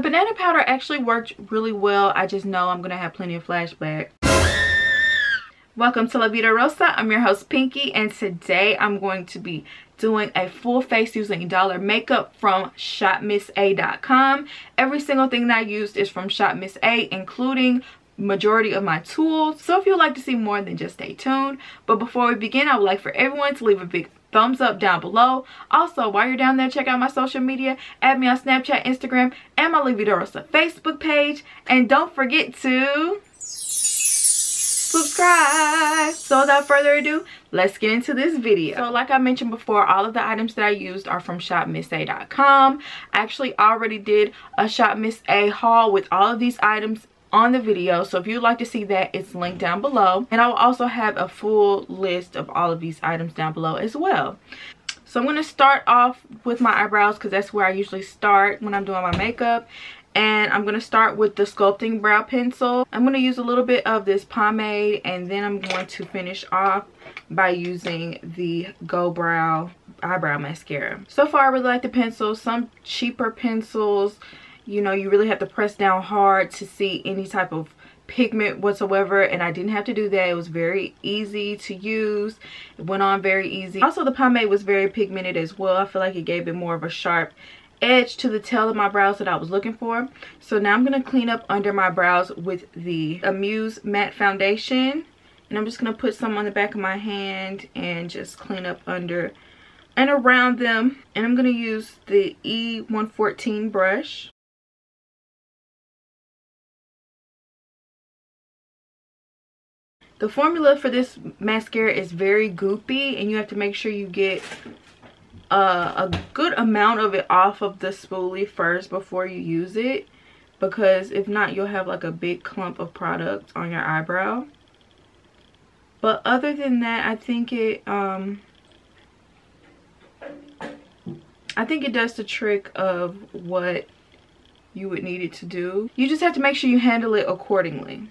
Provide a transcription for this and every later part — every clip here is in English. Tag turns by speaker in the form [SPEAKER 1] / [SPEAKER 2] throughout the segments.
[SPEAKER 1] The banana powder actually worked really well. I just know I'm gonna have plenty of flashback. Welcome to La Vida Rosa. I'm your host Pinky, and today I'm going to be doing a full face using dollar makeup from shopmissa.com. Every single thing that I used is from Shop Miss A, including majority of my tools. So if you'd like to see more, then just stay tuned. But before we begin, I would like for everyone to leave a big thumbs up down below. Also, while you're down there, check out my social media. Add me on Snapchat, Instagram, and my La Vida Rosa Facebook page. And don't forget to subscribe. So without further ado, let's get into this video. So like I mentioned before, all of the items that I used are from shopmissa.com. I actually already did a Shop Miss A haul with all of these items on the video, so if you'd like to see that, it's linked down below, and I will also have a full list of all of these items down below as well. So I'm going to start off with my eyebrows because that's where I usually start when I'm doing my makeup. And I'm going to start with the Sculpting brow pencil. I'm going to use a little bit of this pomade, and then I'm going to finish off by using the Go Brow eyebrow mascara. So far I really like the pencil. Some cheaper pencils, you know, you really have to press down hard to see any type of pigment whatsoever, and I didn't have to do that. It was very easy to use. It went on very easy. Also, the pomade was very pigmented as well. I feel like it gave it more of a sharp edge to the tail of my brows that I was looking for. So now I'm going to clean up under my brows with the Amuse matte foundation, and I'm just going to put some on the back of my hand and just clean up under and around them. And I'm going to use the E114 brush. The formula for this mascara is very goopy, and you have to make sure you get a good amount of it off of the spoolie first before you use it, because if not, you'll have like a big clump of product on your eyebrow. But other than that, I think it does the trick of what you would need it to do. You just have to make sure you handle it accordingly.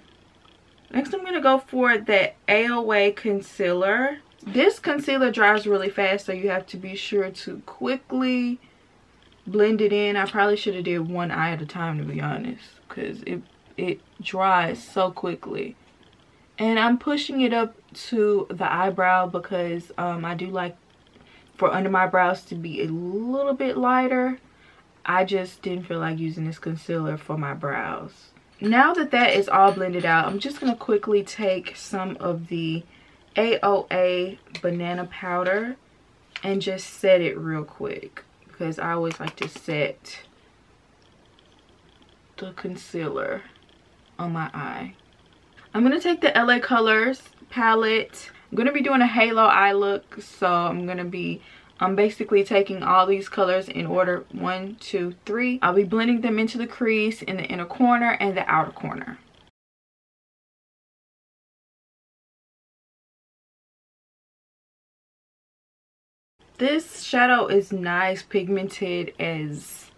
[SPEAKER 1] Next, I'm going to go for the AOA concealer. This concealer dries really fast, so you have to be sure to quickly blend it in. I probably should have did one eye at a time, to be honest, because it dries so quickly. And I'm pushing it up to the eyebrow because I do like for under my brows to be a little bit lighter. I just didn't feel like using this concealer for my brows. Now that that is all blended out, I'm just going to quickly take some of the AOA banana powder and just set it real quick, because I always like to set the concealer on my eye. I'm going to take the LA Colors palette. I'm going to be doing a halo eye look, so I'm basically taking all these colors in order 1, 2, 3. I'll be blending them into the crease in the inner corner and the outer corner. This shadow is not as pigmented as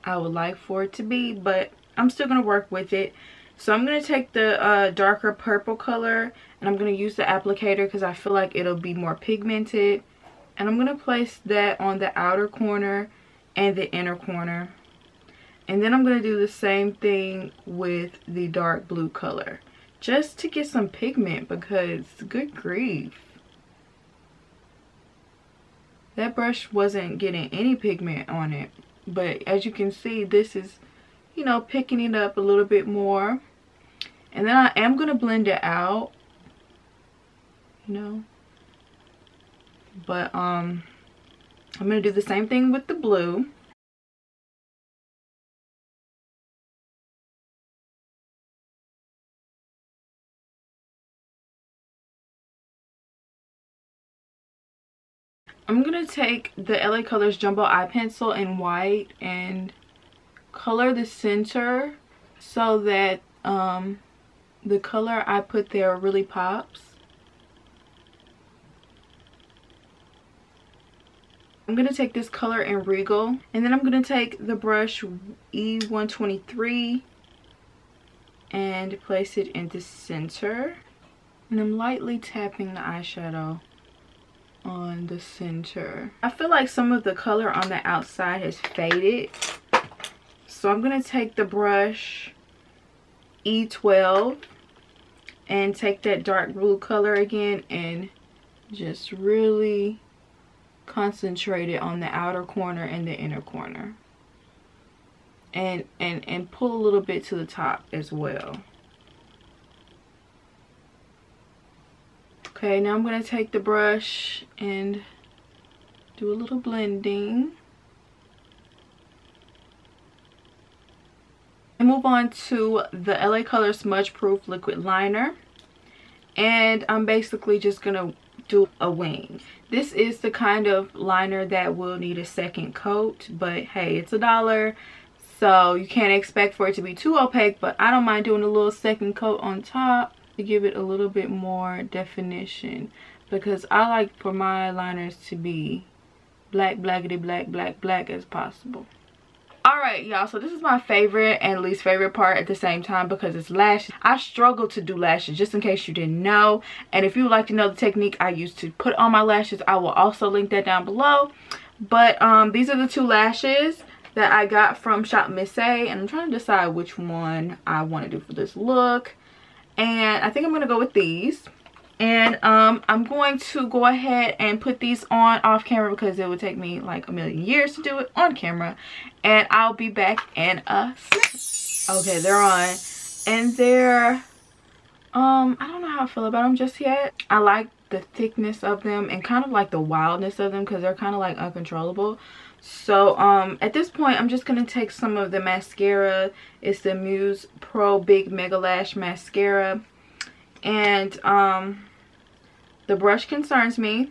[SPEAKER 1] I would like for it to be, but I'm still going to work with it. So I'm going to take the darker purple color, and I'm going to use the applicator because I feel like it'll be more pigmented. And I'm going to place that on the outer corner and the inner corner. And then I'm going to do the same thing with the dark blue color, just to get some pigment, because good grief, that brush wasn't getting any pigment on it. But as you can see, this is, you know, picking it up a little bit more. And then I am going to blend it out, you know. But I'm going to do the same thing with the blue. I'm going to take the LA Colors Jumbo Eye Pencil in white and color the center so that the color I put there really pops. I'm going to take this color in Regal, and then I'm going to take the brush E123 and place it in the center. And I'm lightly tapping the eyeshadow on the center. I feel like some of the color on the outside has faded, So I'm going to take the brush E12 and take that dark blue color again and just really concentrate it on the outer corner and the inner corner. And pull a little bit to the top as well. Okay, now I'm going to take the brush and do a little blending. And move on to the LA Color Smudge Proof Liquid Liner. And I'm basically just going to do a wing. This is the kind of liner that will need a second coat. But hey, it's $1. So you can't expect for it to be too opaque. But I don't mind doing a little second coat on top to give it a little bit more definition. Because I like for my liners to be black, blackety, black, black, black as possible. Alright, y'all, so this is my favorite and least favorite part at the same time because it's lashes. I struggle to do lashes, just in case you didn't know. And if you would like to know the technique I use to put on my lashes, I will also link that down below. But these are the two lashes that I got from Shop Miss A, and I'm trying to decide which one I want to do for this look. And I think I'm going to go with these. And I'm going to go ahead and put these on off camera because it would take me like a million years to do it on camera. And I'll be back in a second. Okay, they're on. And they're, I don't know how I feel about them just yet. I like the thickness of them and kind of like the wildness of them because they're kind of like uncontrollable. So at this point, I'm just going to take some of the mascara. It's the Amuse Pro Big Mega Lash Mascara. And the brush concerns me.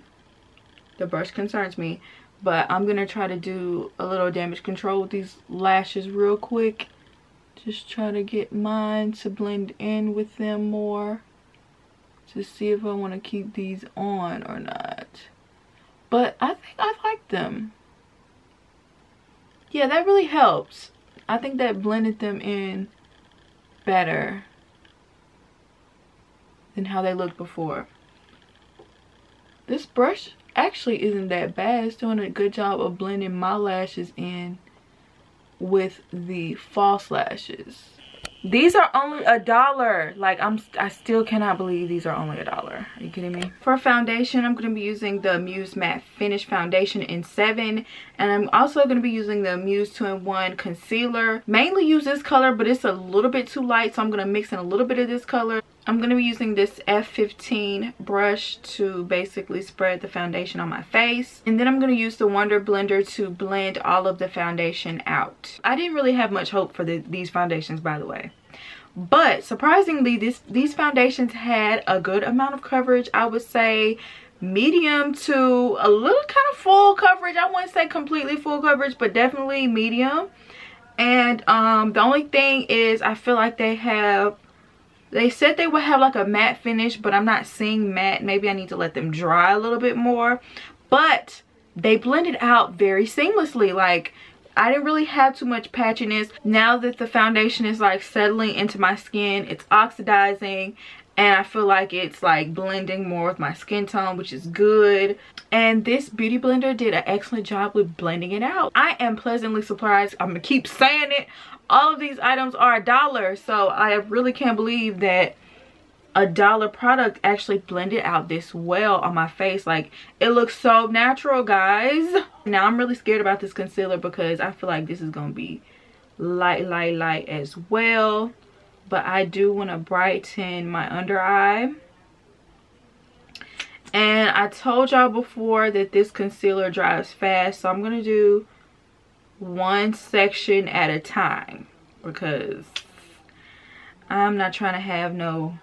[SPEAKER 1] But I'm going to try to do a little damage control with these lashes real quick. Just try to get mine to blend in with them more. To see if I want to keep these on or not. But I think I like them. Yeah, that really helps. I think that blended them in better than how they looked before. This brush actually isn't that bad. It's doing a good job of blending my lashes in with the false lashes. These are only $1. Like, I still cannot believe these are only $1. Are you kidding me? For foundation, I'm going to be using the Amuse Matte Finish Foundation in 7. And I'm also going to be using the Amuse 2-in-1 Concealer. Mainly use this color, but it's a little bit too light. So I'm going to mix in a little bit of this color. I'm going to be using this F15 brush to basically spread the foundation on my face. And then I'm going to use the Wonder Blender to blend all of the foundation out. I didn't really have much hope for these foundations, by the way. But surprisingly, these foundations had a good amount of coverage. I would say medium to a little kind of full coverage. I wouldn't say completely full coverage, but definitely medium. And the only thing is I feel like they said they would have like a matte finish, but I'm not seeing matte. Maybe I need to let them dry a little bit more. But they blended out very seamlessly. Like, I didn't really have too much patchiness. Now that the foundation is like settling into my skin, it's oxidizing. And I feel like it's like blending more with my skin tone, which is good. And this beauty blender did an excellent job with blending it out. I am pleasantly surprised. I'm gonna keep saying it. All of these items are $1. So I really can't believe that $1 product actually blended out this well on my face. Like, it looks so natural, guys. Now I'm really scared about this concealer because I feel like this is gonna be light as well. But I do want to brighten my under eye. And I told y'all before that this concealer dries fast, so I'm gonna do one section at a time because I'm not trying to have no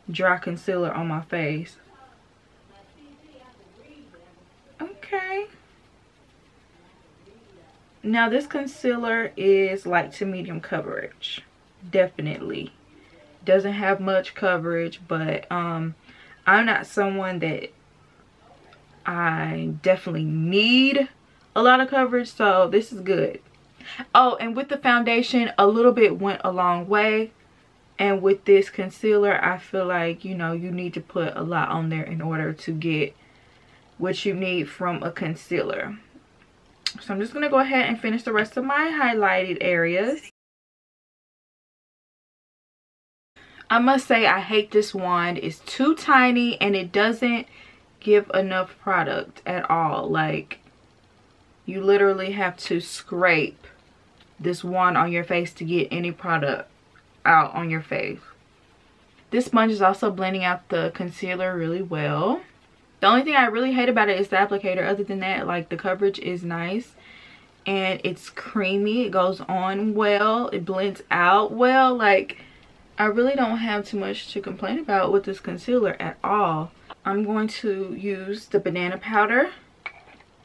[SPEAKER 1] dry concealer on my face. Okay. Now this concealer is light to medium coverage. Definitely doesn't have much coverage, but I'm not someone that I definitely need a lot of coverage, so this is good. Oh, and with the foundation, a little bit went a long way. And with this concealer, I feel like, you know, you need to put a lot on there in order to get what you need from a concealer. So I'm just going to go ahead and finish the rest of my highlighted areas. I must say I hate this wand. It's too tiny and it doesn't give enough product at all. Like, you literally have to scrape this wand on your face to get any product out on your face. This sponge is also blending out the concealer really well. The only thing I really hate about it is the applicator. Other than that, like, the coverage is nice and it's creamy. It goes on well. It blends out well. Like, I really don't have too much to complain about with this concealer at all. I'm going to use the banana powder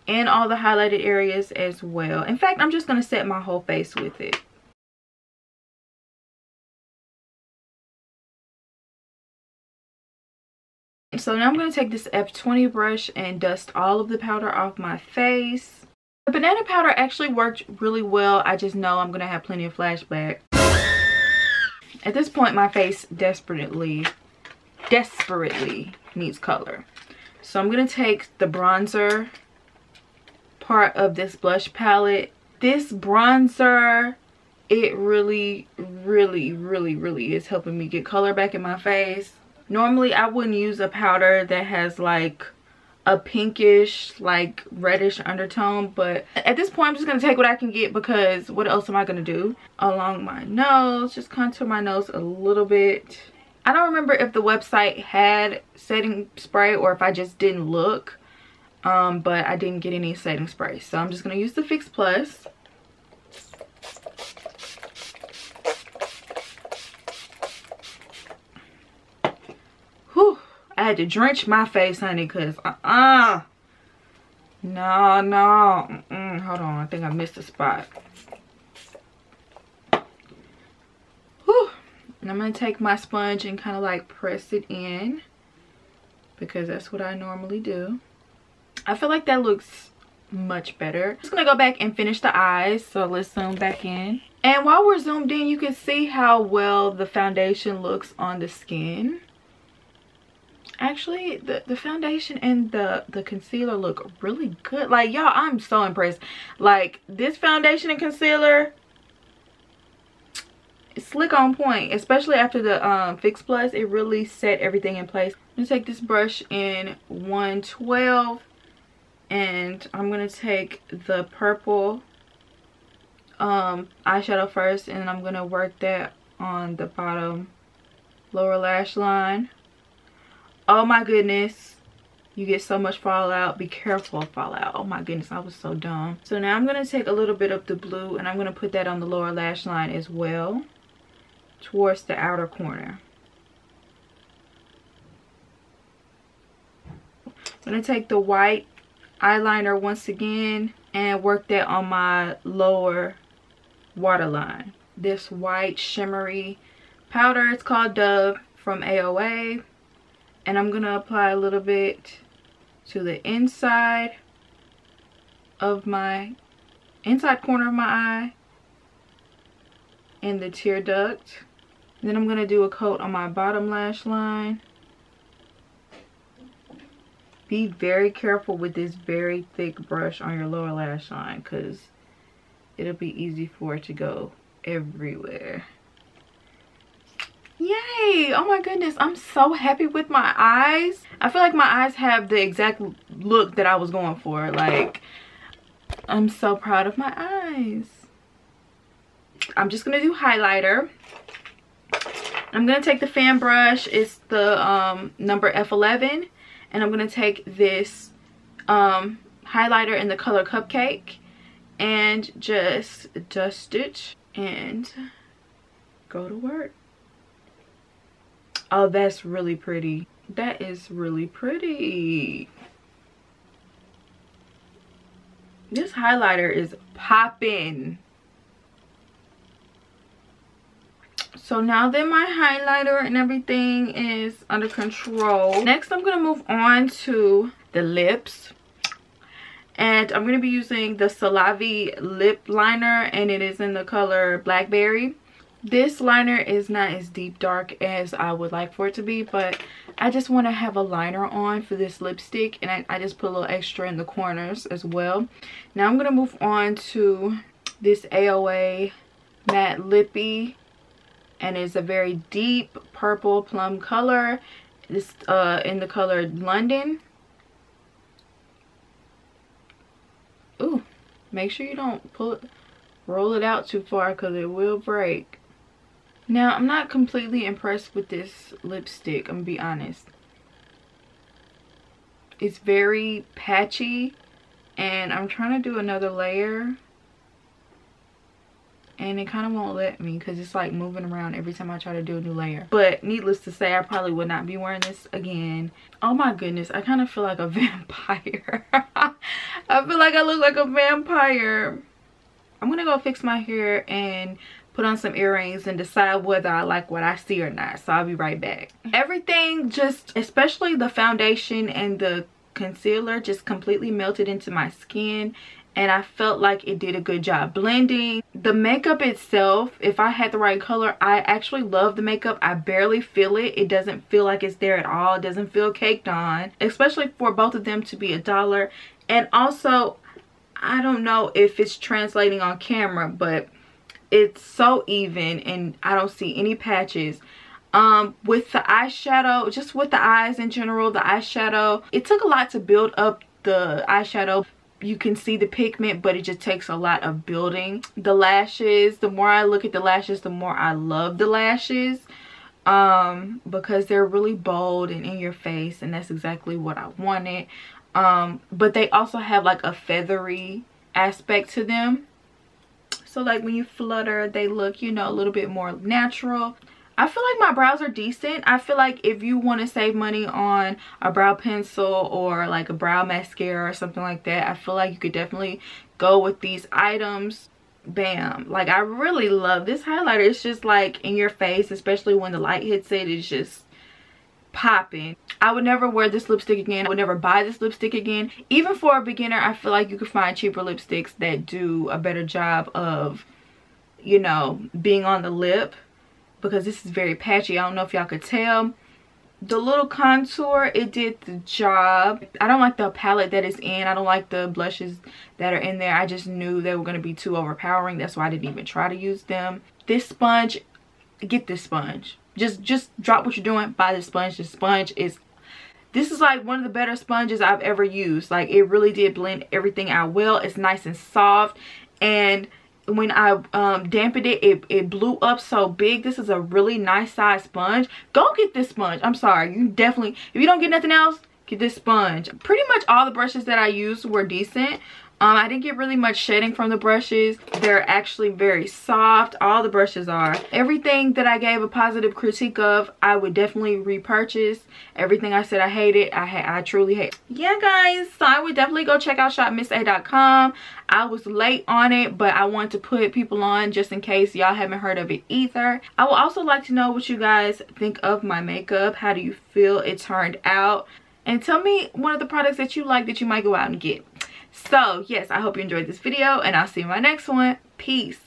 [SPEAKER 1] and all the highlighted areas as well. In fact, I'm just going to set my whole face with it. So now I'm going to take this F20 brush and dust all of the powder off my face. The banana powder actually worked really well. I just know I'm going to have plenty of flashback. At this point, my face desperately needs color. So I'm going to take the bronzer part of this blush palette. This bronzer, it really is helping me get color back in my face. Normally I wouldn't use a powder that has like a pinkish, like reddish undertone, but at this point I'm just going to take what I can get, because what else am I going to do? Along my nose, just contour my nose a little bit. I don't remember if the website had setting spray or if I just didn't look, but I didn't get any setting spray, so I'm just going to use the Fix Plus. I had to drench my face, honey, because no. Hold on, I think I missed a spot. Whew. And I'm going to take my sponge and kind of like press it in, because that's what I normally do. I feel like that looks much better. I'm just going to go back and finish the eyes, so let's zoom back in. And while we're zoomed in, you can see how well the foundation looks on the skin. Actually, the foundation and the concealer look really good. Like, y'all, I'm so impressed. Like, this foundation and concealer, it's slick on point. Especially after the Fix Plus, it really set everything in place. I'm going to take this brush in 112. And I'm going to take the purple eyeshadow first. And I'm going to work that on the bottom lower lash line. Oh my goodness, you get so much fallout. Be careful of fallout. Oh my goodness, I was so dumb. So now I'm going to take a little bit of the blue and I'm going to put that on the lower lash line as well, towards the outer corner. I'm going to take the white eyeliner once again and work that on my lower waterline. This white shimmery powder, it's called Dove from AOA. And I'm going to apply a little bit to the inside corner of my eye and the tear duct. And then I'm going to do a coat on my bottom lash line. Be very careful with this very thick brush on your lower lash line, because it'll be easy for it to go everywhere. Yay! Oh my goodness, I'm so happy with my eyes. I feel like my eyes have the exact look that I was going for. Like, I'm so proud of my eyes. I'm just gonna do highlighter. I'm gonna take the fan brush. It's the number F11, and I'm gonna take this highlighter in the color Cupcake and just dust it and go to work. Oh, that's really pretty. That is really pretty. This highlighter is popping. So now that my highlighter and everything is under control, next I'm going to move on to the lips. And I'm going to be using the Celavi lip liner, and it is in the color Blackberry. This liner is not as deep dark as I would like for it to be, but I just want to have a liner on for this lipstick, and I just put a little extra in the corners as well. Now I'm going to move on to this AOA Matte Lippy, and it's a very deep purple plum color. This in the color London. Ooh, make sure you don't roll it out too far because it will break. Now, I'm not completely impressed with this lipstick, I'm gonna be honest. It's very patchy, and I'm trying to do another layer, and it kind of won't let me because it's like moving around every time I try to do a new layer. But needless to say, I probably would not be wearing this again. Oh my goodness, I kind of feel like a vampire. I feel like I look like a vampire. I'm gonna go fix my hair and put on some earrings and decide whether I like what I see or not. So I'll be right back. Everything, just especially the foundation and the concealer, just completely melted into my skin, and I felt like it did a good job blending. The makeup itself, if I had the right color, I actually love the makeup. I barely feel it. It doesn't feel like it's there at all. It doesn't feel caked on, especially for both of them to be $1. And also, I don't know if it's translating on camera, but it's so even and I don't see any patches. With the eyeshadow, just with the eyes in general, the eyeshadow, it took a lot to build up the eyeshadow. You can see the pigment, but it just takes a lot of building. The lashes, the more I look at the lashes, the more I love the lashes, because they're really bold and in your face, and that's exactly what I wanted. But they also have like a feathery aspect to them. So like when you flutter, they look, you know, a little bit more natural. I feel like my brows are decent. I feel like if you want to save money on a brow pencil or like a brow mascara or something like that, I feel like you could definitely go with these items. Bam. Like, I really love this highlighter. It's just like in your face, especially when the light hits it. It's just popping. I would never wear this lipstick again. I would never buy this lipstick again. Even for a beginner, I feel like you could find cheaper lipsticks that do a better job of, you know, being on the lip, because this is very patchy. I don't know if y'all could tell. The little contour, it did the job. I don't like the palette that it's in. I don't like the blushes that are in there. I just knew they were going to be too overpowering. That's why I didn't even try to use them. This sponge, get this sponge. Just drop what you're doing, buy this sponge. This sponge is, this is like one of the better sponges I've ever used. Like, it really did blend everything out well. It's nice and soft, and when I dampened it, it blew up so big. This is a really nice size sponge. Go get this sponge. I'm sorry, you definitely, if you don't get nothing else, get this sponge. Pretty much all the brushes that I used were decent. I didn't get really much shedding from the brushes. They're actually very soft. All the brushes are. Everything that I gave a positive critique of, I would definitely repurchase. Everything I said I hated, I truly hate. Yeah, guys, so I would definitely go check out shopmissa.com. I was late on it, but I wanted to put people on just in case y'all haven't heard of it either. I would also like to know what you guys think of my makeup. How do you feel it turned out? And tell me one of the products that you like that you might go out and get. So yes, I hope you enjoyed this video, and I'll see you in my next one. Peace.